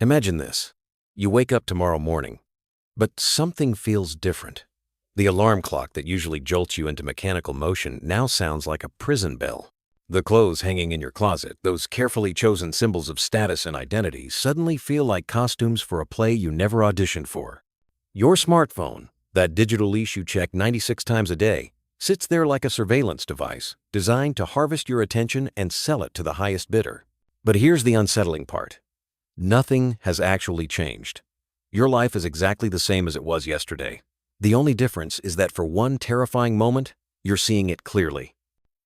Imagine this. You wake up tomorrow morning, but something feels different. The alarm clock that usually jolts you into mechanical motion now sounds like a prison bell. The clothes hanging in your closet, those carefully chosen symbols of status and identity, suddenly feel like costumes for a play you never auditioned for. Your smartphone, that digital leash you check 96 times a day, sits there like a surveillance device, designed to harvest your attention and sell it to the highest bidder. But here's the unsettling part. Nothing has actually changed. Your life is exactly the same as it was yesterday. The only difference is that for one terrifying moment, you're seeing it clearly.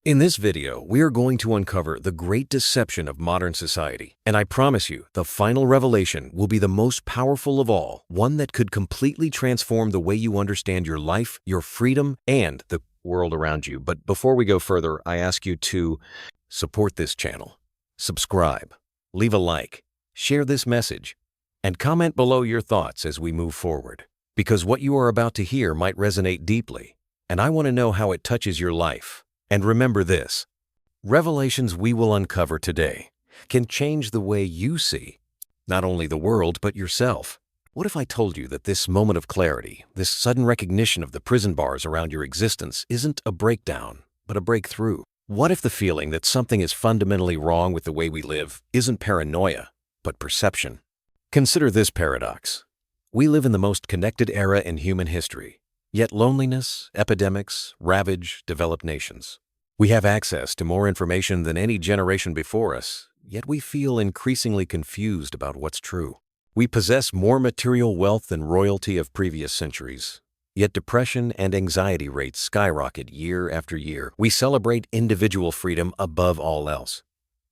In this video, we are going to uncover the great deception of modern society. And I promise you, the final revelation will be the most powerful of all, one that could completely transform the way you understand your life, your freedom, and the world around you. But before we go further, I ask you to support this channel, subscribe, leave a like, share this message, and comment below your thoughts as we move forward. Because what you are about to hear might resonate deeply, and I want to know how it touches your life. And remember this, revelations we will uncover today can change the way you see not only the world but yourself. What if I told you that this moment of clarity, this sudden recognition of the prison bars around your existence isn't a breakdown, but a breakthrough? What if the feeling that something is fundamentally wrong with the way we live isn't paranoia, but perception? Consider this paradox. We live in the most connected era in human history. Yet loneliness, epidemics, ravage developed nations. We have access to more information than any generation before us, yet we feel increasingly confused about what's true. We possess more material wealth than royalty of previous centuries, yet depression and anxiety rates skyrocket year after year. We celebrate individual freedom above all else,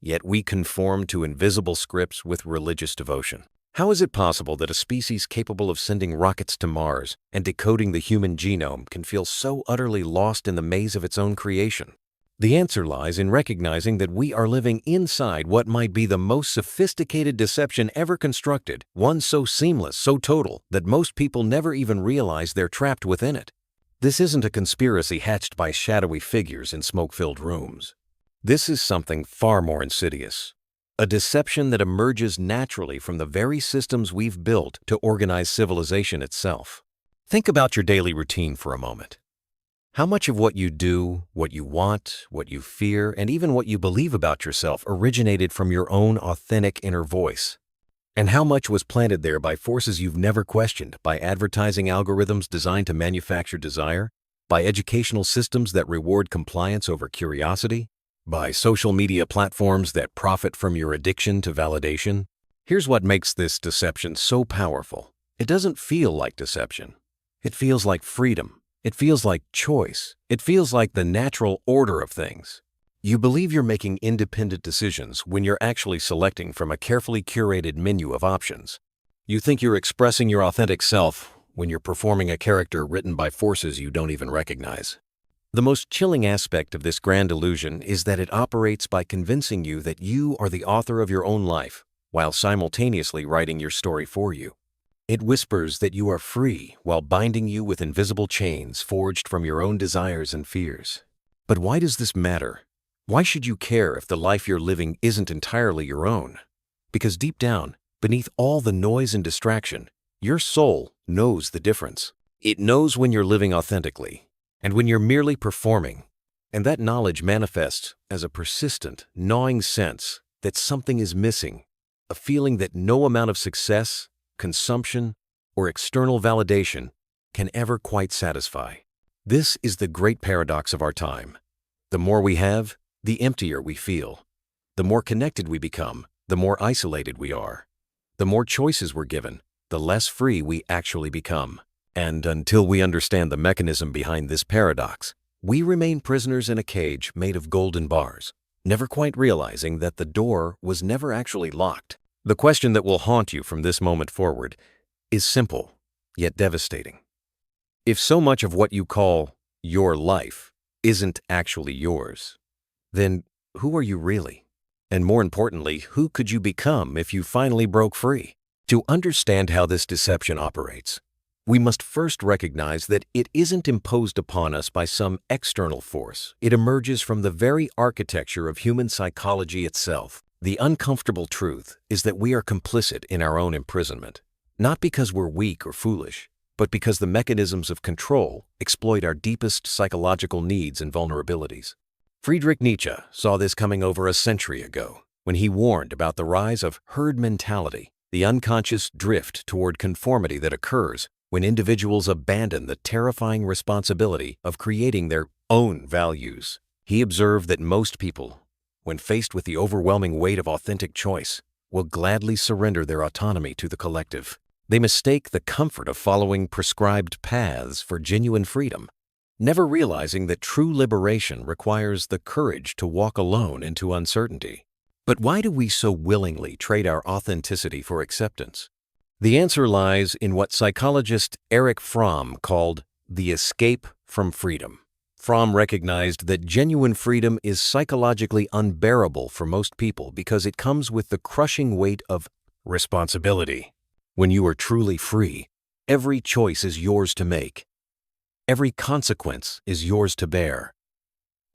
yet we conform to invisible scripts with religious devotion. How is it possible that a species capable of sending rockets to Mars and decoding the human genome can feel so utterly lost in the maze of its own creation? The answer lies in recognizing that we are living inside what might be the most sophisticated deception ever constructed, one so seamless, so total, that most people never even realize they're trapped within it. This isn't a conspiracy hatched by shadowy figures in smoke-filled rooms. This is something far more insidious. A deception that emerges naturally from the very systems we've built to organize civilization itself. Think about your daily routine for a moment. How much of what you do, what you want, what you fear, and even what you believe about yourself originated from your own authentic inner voice? And how much was planted there by forces you've never questioned, by advertising algorithms designed to manufacture desire, by educational systems that reward compliance over curiosity, by social media platforms that profit from your addiction to validation? Here's what makes this deception so powerful. It doesn't feel like deception. It feels like freedom. It feels like choice. It feels like the natural order of things. You believe you're making independent decisions when you're actually selecting from a carefully curated menu of options. You think you're expressing your authentic self when you're performing a character written by forces you don't even recognize. The most chilling aspect of this grand illusion is that it operates by convincing you that you are the author of your own life, while simultaneously writing your story for you. It whispers that you are free while binding you with invisible chains forged from your own desires and fears. But why does this matter? Why should you care if the life you're living isn't entirely your own? Because deep down, beneath all the noise and distraction, your soul knows the difference. It knows when you're living authentically and when you're merely performing. And that knowledge manifests as a persistent, gnawing sense that something is missing, a feeling that no amount of success, consumption, or external validation can ever quite satisfy. This is the great paradox of our time. The more we have, the emptier we feel. The more connected we become, the more isolated we are. The more choices we're given, the less free we actually become. And until we understand the mechanism behind this paradox, we remain prisoners in a cage made of golden bars, never quite realizing that the door was never actually locked. The question that will haunt you from this moment forward is simple, yet devastating. If so much of what you call your life isn't actually yours, then who are you really? And more importantly, who could you become if you finally broke free? To understand how this deception operates, we must first recognize that it isn't imposed upon us by some external force. It emerges from the very architecture of human psychology itself. The uncomfortable truth is that we are complicit in our own imprisonment, not because we're weak or foolish, but because the mechanisms of control exploit our deepest psychological needs and vulnerabilities. Friedrich Nietzsche saw this coming over a century ago when he warned about the rise of herd mentality, the unconscious drift toward conformity that occurs when individuals abandon the terrifying responsibility of creating their own values. He observed that most people, when faced with the overwhelming weight of authentic choice, will gladly surrender their autonomy to the collective. They mistake the comfort of following prescribed paths for genuine freedom, never realizing that true liberation requires the courage to walk alone into uncertainty. But why do we so willingly trade our authenticity for acceptance? The answer lies in what psychologist Erich Fromm called the escape from freedom. Fromm recognized that genuine freedom is psychologically unbearable for most people because it comes with the crushing weight of responsibility. When you are truly free, every choice is yours to make. Every consequence is yours to bear.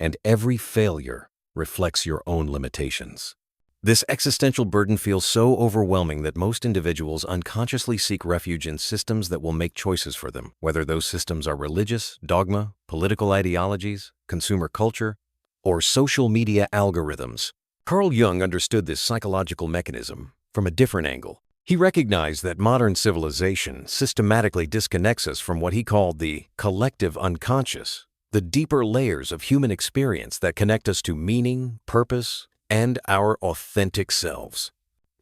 And every failure reflects your own limitations. This existential burden feels so overwhelming that most individuals unconsciously seek refuge in systems that will make choices for them, whether those systems are religious, dogma, political ideologies, consumer culture, or social media algorithms. Carl Jung understood this psychological mechanism from a different angle. He recognized that modern civilization systematically disconnects us from what he called the collective unconscious, the deeper layers of human experience that connect us to meaning, purpose, and our authentic selves.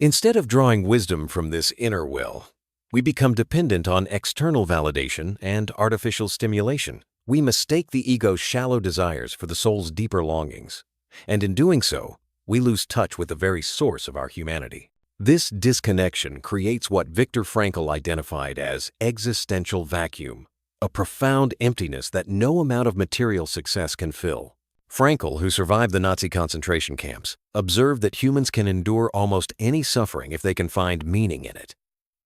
Instead of drawing wisdom from this inner well, we become dependent on external validation and artificial stimulation. We mistake the ego's shallow desires for the soul's deeper longings, and in doing so, we lose touch with the very source of our humanity. This disconnection creates what Viktor Frankl identified as existential vacuum, a profound emptiness that no amount of material success can fill. Frankl, who survived the Nazi concentration camps, observed that humans can endure almost any suffering if they can find meaning in it.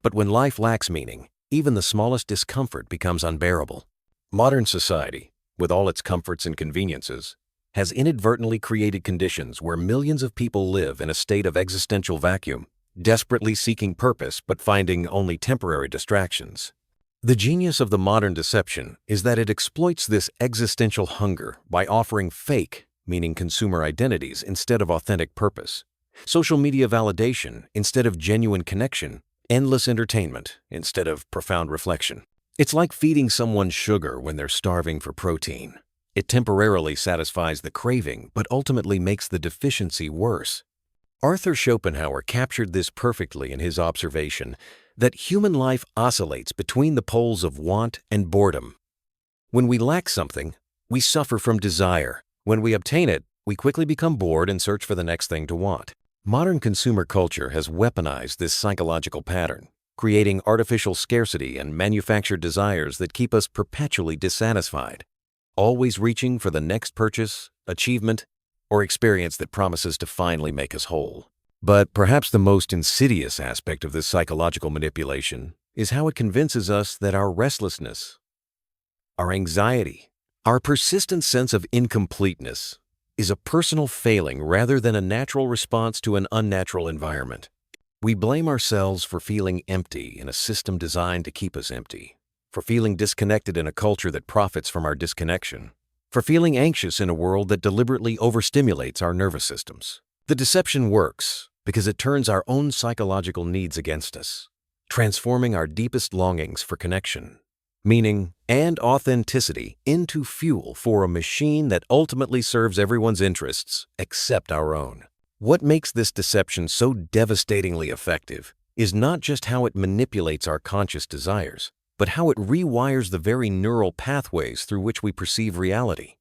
But when life lacks meaning, even the smallest discomfort becomes unbearable. Modern society, with all its comforts and conveniences, has inadvertently created conditions where millions of people live in a state of existential vacuum, desperately seeking purpose but finding only temporary distractions. The genius of the modern deception is that it exploits this existential hunger by offering fake, meaning consumer identities instead of authentic purpose, social media validation instead of genuine connection, endless entertainment instead of profound reflection. It's like feeding someone sugar when they're starving for protein. It temporarily satisfies the craving, but ultimately makes the deficiency worse. Arthur Schopenhauer captured this perfectly in his observation that human life oscillates between the poles of want and boredom. When we lack something, we suffer from desire. When we obtain it, we quickly become bored and search for the next thing to want. Modern consumer culture has weaponized this psychological pattern, creating artificial scarcity and manufactured desires that keep us perpetually dissatisfied, always reaching for the next purchase, achievement, or experience that promises to finally make us whole. But perhaps the most insidious aspect of this psychological manipulation is how it convinces us that our restlessness, our anxiety, our persistent sense of incompleteness is a personal failing rather than a natural response to an unnatural environment. We blame ourselves for feeling empty in a system designed to keep us empty, for feeling disconnected in a culture that profits from our disconnection, for feeling anxious in a world that deliberately overstimulates our nervous systems. The deception works because it turns our own psychological needs against us, transforming our deepest longings for connection, meaning, and authenticity into fuel for a machine that ultimately serves everyone's interests except our own. What makes this deception so devastatingly effective is not just how it manipulates our conscious desires, but how it rewires the very neural pathways through which we perceive reality.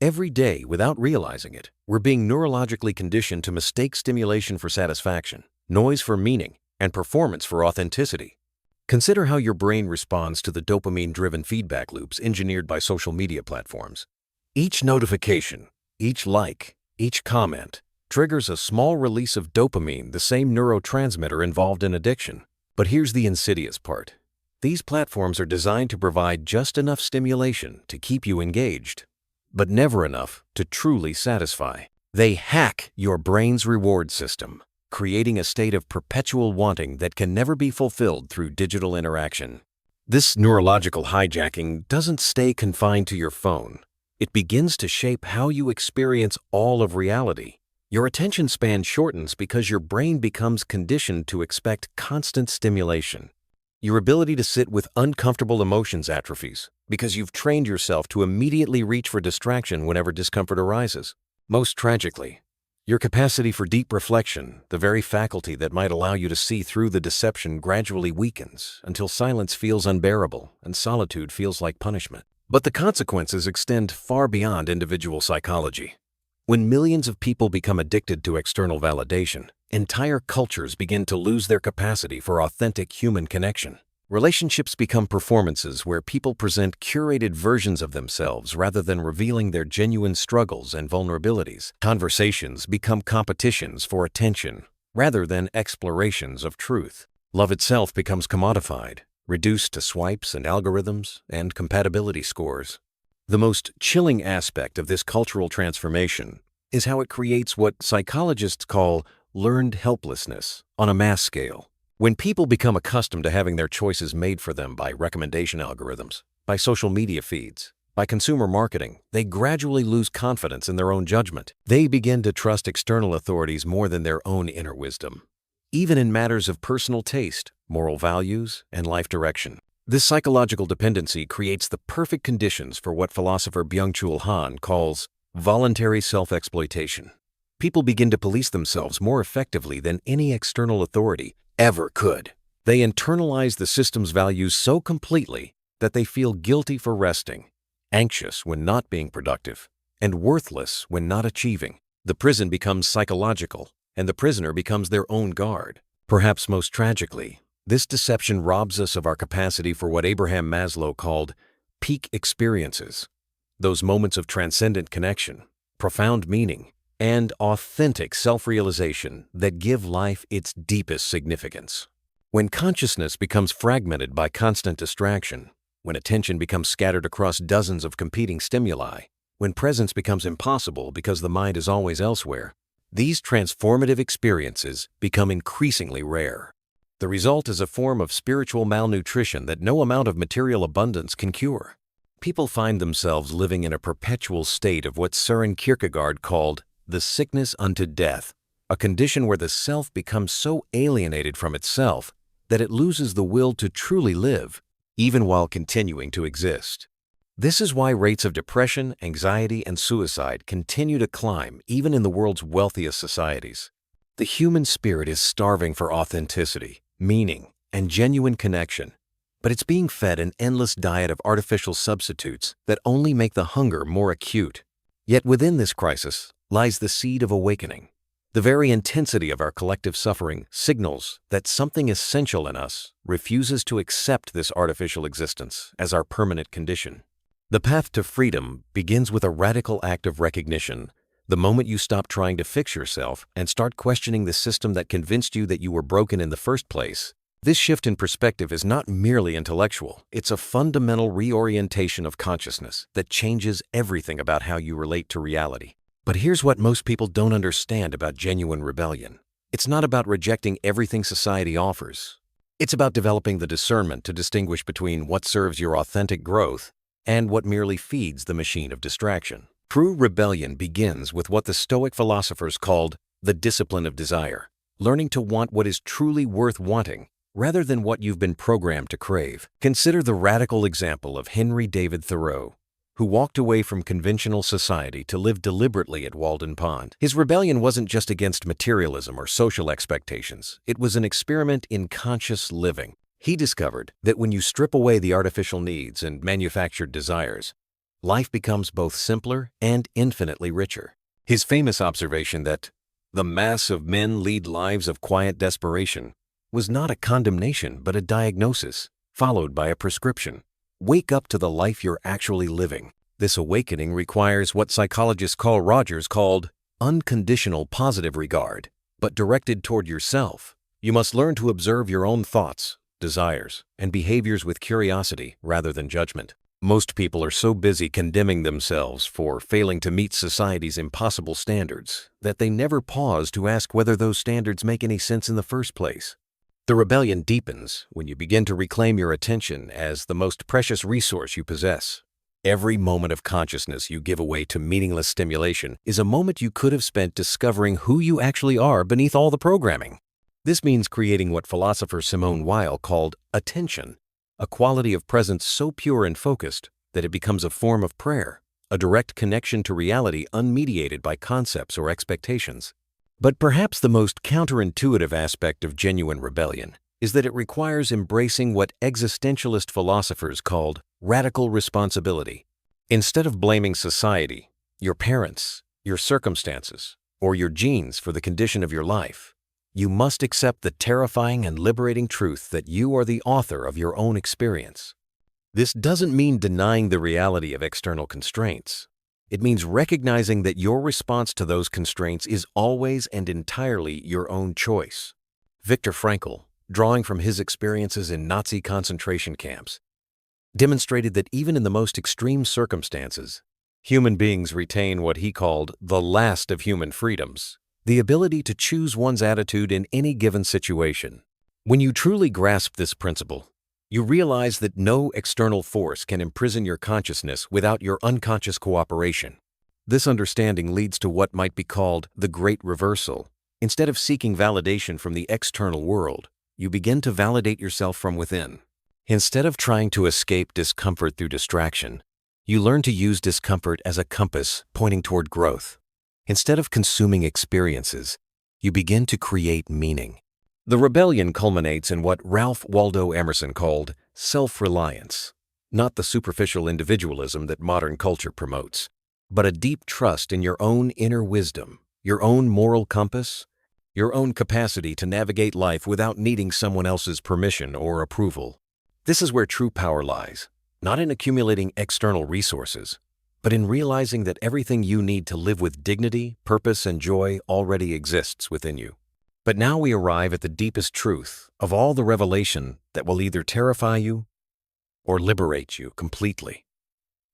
Every day, without realizing it, we're being neurologically conditioned to mistake stimulation for satisfaction, noise for meaning, and performance for authenticity. Consider how your brain responds to the dopamine-driven feedback loops engineered by social media platforms. Each notification, each like, each comment triggers a small release of dopamine, the same neurotransmitter involved in addiction. But here's the insidious part. These platforms are designed to provide just enough stimulation to keep you engaged, but never enough to truly satisfy. They hack your brain's reward system, creating a state of perpetual wanting that can never be fulfilled through digital interaction. This neurological hijacking doesn't stay confined to your phone. It begins to shape how you experience all of reality. Your attention span shortens because your brain becomes conditioned to expect constant stimulation. Your ability to sit with uncomfortable emotions atrophies because you've trained yourself to immediately reach for distraction whenever discomfort arises. Most tragically, your capacity for deep reflection, the very faculty that might allow you to see through the deception, gradually weakens until silence feels unbearable and solitude feels like punishment. But the consequences extend far beyond individual psychology. When millions of people become addicted to external validation, entire cultures begin to lose their capacity for authentic human connection. Relationships become performances where people present curated versions of themselves rather than revealing their genuine struggles and vulnerabilities. Conversations become competitions for attention rather than explorations of truth. Love itself becomes commodified, reduced to swipes and algorithms and compatibility scores. The most chilling aspect of this cultural transformation is how it creates what psychologists call learned helplessness on a mass scale. When people become accustomed to having their choices made for them by recommendation algorithms, by social media feeds, by consumer marketing, they gradually lose confidence in their own judgment. They begin to trust external authorities more than their own inner wisdom, even in matters of personal taste, moral values, and life direction. This psychological dependency creates the perfect conditions for what philosopher Byung-Chul Han calls voluntary self-exploitation. People begin to police themselves more effectively than any external authority ever could. They internalize the system's values so completely that they feel guilty for resting, anxious when not being productive, and worthless when not achieving. The prison becomes psychological, and the prisoner becomes their own guard. Perhaps most tragically, this deception robs us of our capacity for what Abraham Maslow called peak experiences, those moments of transcendent connection, profound meaning, and authentic self-realization that give life its deepest significance. When consciousness becomes fragmented by constant distraction, when attention becomes scattered across dozens of competing stimuli, when presence becomes impossible because the mind is always elsewhere, these transformative experiences become increasingly rare. The result is a form of spiritual malnutrition that no amount of material abundance can cure. People find themselves living in a perpetual state of what Søren Kierkegaard called the sickness unto death, a condition where the self becomes so alienated from itself that it loses the will to truly live, even while continuing to exist. This is why rates of depression, anxiety, and suicide continue to climb even in the world's wealthiest societies. The human spirit is starving for authenticity, meaning, and genuine connection, but it's being fed an endless diet of artificial substitutes that only make the hunger more acute. Yet within this crisis lies the seed of awakening. The very intensity of our collective suffering signals that something essential in us refuses to accept this artificial existence as our permanent condition. The path to freedom begins with a radical act of recognition. The moment you stop trying to fix yourself and start questioning the system that convinced you that you were broken in the first place, this shift in perspective is not merely intellectual. It's a fundamental reorientation of consciousness that changes everything about how you relate to reality. But here's what most people don't understand about genuine rebellion. It's not about rejecting everything society offers. It's about developing the discernment to distinguish between what serves your authentic growth and what merely feeds the machine of distraction. True rebellion begins with what the Stoic philosophers called the discipline of desire, learning to want what is truly worth wanting rather than what you've been programmed to crave. Consider the radical example of Henry David Thoreau, who walked away from conventional society to live deliberately at Walden Pond. His rebellion wasn't just against materialism or social expectations. It was an experiment in conscious living. He discovered that when you strip away the artificial needs and manufactured desires, life becomes both simpler and infinitely richer. His famous observation that the mass of men lead lives of quiet desperation was not a condemnation but a diagnosis, followed by a prescription. Wake up to the life you're actually living. This awakening requires what psychologists Carl Rogers called unconditional positive regard, but directed toward yourself. You must learn to observe your own thoughts, desires, and behaviors with curiosity rather than judgment. Most people are so busy condemning themselves for failing to meet society's impossible standards that they never pause to ask whether those standards make any sense in the first place. The rebellion deepens when you begin to reclaim your attention as the most precious resource you possess. Every moment of consciousness you give away to meaningless stimulation is a moment you could have spent discovering who you actually are beneath all the programming. This means creating what philosopher Simone Weil called attention, a quality of presence so pure and focused that it becomes a form of prayer, a direct connection to reality unmediated by concepts or expectations. But perhaps the most counterintuitive aspect of genuine rebellion is that it requires embracing what existentialist philosophers called radical responsibility. Instead of blaming society, your parents, your circumstances, or your genes for the condition of your life, you must accept the terrifying and liberating truth that you are the author of your own experience. This doesn't mean denying the reality of external constraints. It means recognizing that your response to those constraints is always and entirely your own choice. Viktor Frankl, drawing from his experiences in Nazi concentration camps, demonstrated that even in the most extreme circumstances, human beings retain what he called the last of human freedoms, the ability to choose one's attitude in any given situation. When you truly grasp this principle, you realize that no external force can imprison your consciousness without your unconscious cooperation. This understanding leads to what might be called the great reversal. Instead of seeking validation from the external world, you begin to validate yourself from within. Instead of trying to escape discomfort through distraction, you learn to use discomfort as a compass pointing toward growth. Instead of consuming experiences, you begin to create meaning. The rebellion culminates in what Ralph Waldo Emerson called self-reliance, not the superficial individualism that modern culture promotes, but a deep trust in your own inner wisdom, your own moral compass, your own capacity to navigate life without needing someone else's permission or approval. This is where true power lies, not in accumulating external resources, but in realizing that everything you need to live with dignity, purpose, and joy already exists within you. But now we arrive at the deepest truth of all the revelation that will either terrify you or liberate you completely,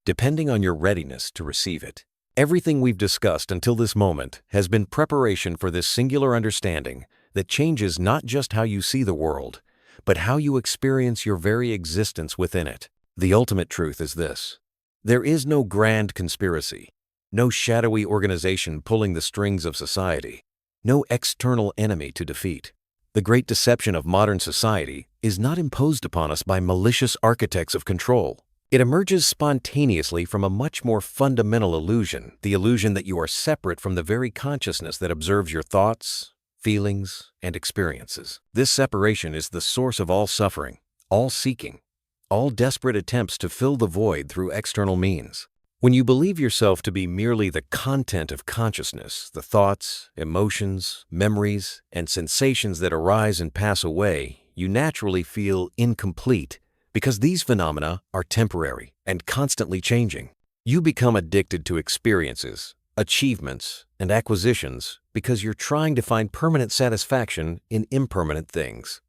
depending on your readiness to receive it. Everything we've discussed until this moment has been preparation for this singular understanding that changes not just how you see the world, but how you experience your very existence within it. The ultimate truth is this: there is no grand conspiracy, no shadowy organization pulling the strings of society, no external enemy to defeat. The great deception of modern society is not imposed upon us by malicious architects of control. It emerges spontaneously from a much more fundamental illusion, the illusion that you are separate from the very consciousness that observes your thoughts, feelings, and experiences. This separation is the source of all suffering, all seeking, all desperate attempts to fill the void through external means. When you believe yourself to be merely the content of consciousness, the thoughts, emotions, memories, and sensations that arise and pass away, you naturally feel incomplete because these phenomena are temporary and constantly changing. You become addicted to experiences, achievements, and acquisitions because you're trying to find permanent satisfaction in impermanent things.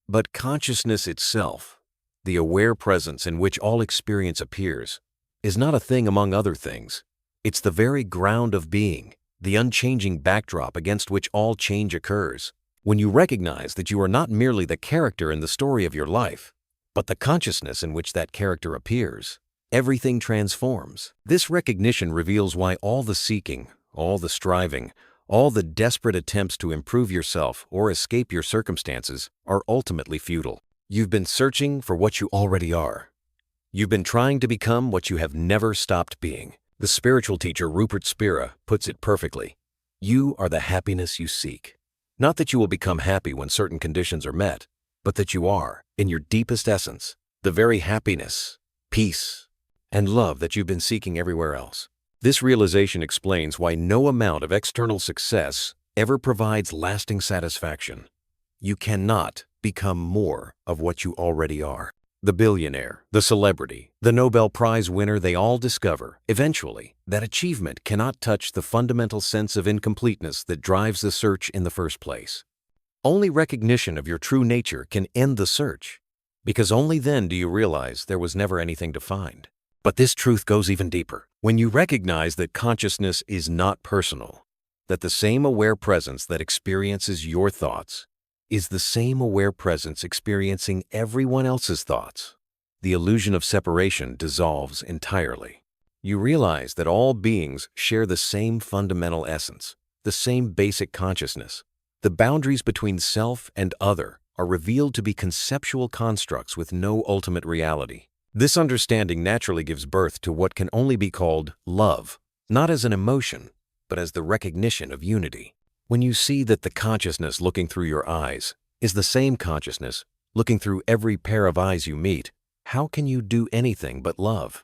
But consciousness itself, the aware presence in which all experience appears, is not a thing among other things. It's the very ground of being, the unchanging backdrop against which all change occurs. When you recognize that you are not merely the character in the story of your life, but the consciousness in which that character appears, everything transforms. This recognition reveals why all the seeking, all the striving, all the desperate attempts to improve yourself or escape your circumstances are ultimately futile. You've been searching for what you already are. You've been trying to become what you have never stopped being. The spiritual teacher Rupert Spira puts it perfectly. You are the happiness you seek. Not that you will become happy when certain conditions are met, but that you are, in your deepest essence, the very happiness, peace, and love that you've been seeking everywhere else. This realization explains why no amount of external success ever provides lasting satisfaction. You cannot become more of what you already are. The billionaire, the celebrity, the Nobel Prize winner, they all discover, eventually, that achievement cannot touch the fundamental sense of incompleteness that drives the search in the first place. Only recognition of your true nature can end the search, because only then do you realize there was never anything to find. But this truth goes even deeper. When you recognize that consciousness is not personal, that the same aware presence that experiences your thoughts is the same aware presence experiencing everyone else's thoughts, the illusion of separation dissolves entirely. You realize that all beings share the same fundamental essence, the same basic consciousness. The boundaries between self and other are revealed to be conceptual constructs with no ultimate reality. This understanding naturally gives birth to what can only be called love, not as an emotion, but as the recognition of unity. When you see that the consciousness looking through your eyes is the same consciousness looking through every pair of eyes you meet, how can you do anything but love?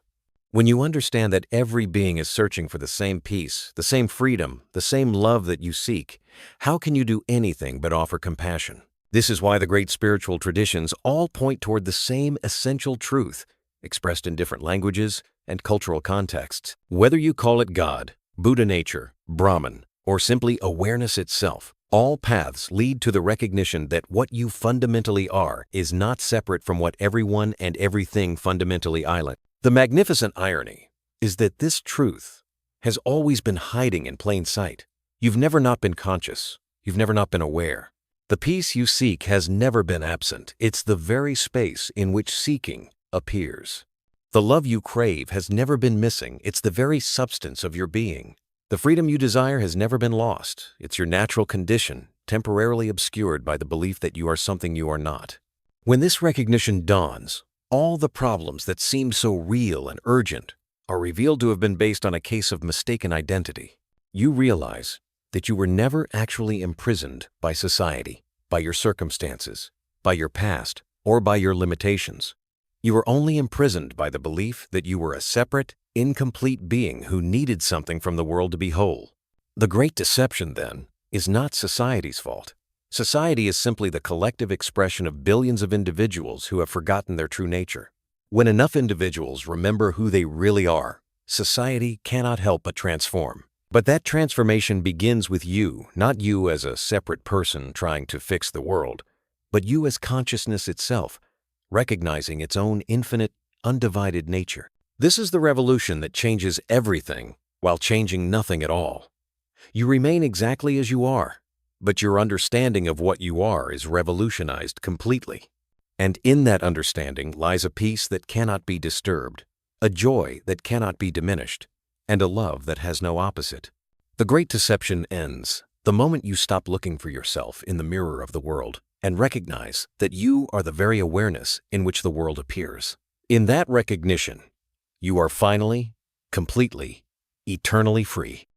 When you understand that every being is searching for the same peace, the same freedom, the same love that you seek, how can you do anything but offer compassion? This is why the great spiritual traditions all point toward the same essential truth, expressed in different languages and cultural contexts. Whether you call it God, Buddha nature, Brahman, or simply awareness itself, all paths lead to the recognition that what you fundamentally are is not separate from what everyone and everything fundamentally island. The magnificent irony is that this truth has always been hiding in plain sight. You've never not been conscious. You've never not been aware. The peace you seek has never been absent. It's the very space in which seeking appears. The love you crave has never been missing. It's the very substance of your being. The freedom you desire has never been lost. It's your natural condition, temporarily obscured by the belief that you are something you are not. When this recognition dawns, all the problems that seemed so real and urgent are revealed to have been based on a case of mistaken identity. You realize that you were never actually imprisoned by society, by your circumstances, by your past, or by your limitations. You were only imprisoned by the belief that you were a separate, incomplete being who needed something from the world to be whole. The great deception, then, is not society's fault. Society is simply the collective expression of billions of individuals who have forgotten their true nature. When enough individuals remember who they really are, society cannot help but transform. But that transformation begins with you, not you as a separate person trying to fix the world, but you as consciousness itself, recognizing its own infinite, undivided nature. This is the revolution that changes everything while changing nothing at all. You remain exactly as you are, but your understanding of what you are is revolutionized completely. And in that understanding lies a peace that cannot be disturbed, a joy that cannot be diminished, and a love that has no opposite. The great deception ends the moment you stop looking for yourself in the mirror of the world and recognize that you are the very awareness in which the world appears. In that recognition, you are finally, completely, eternally free.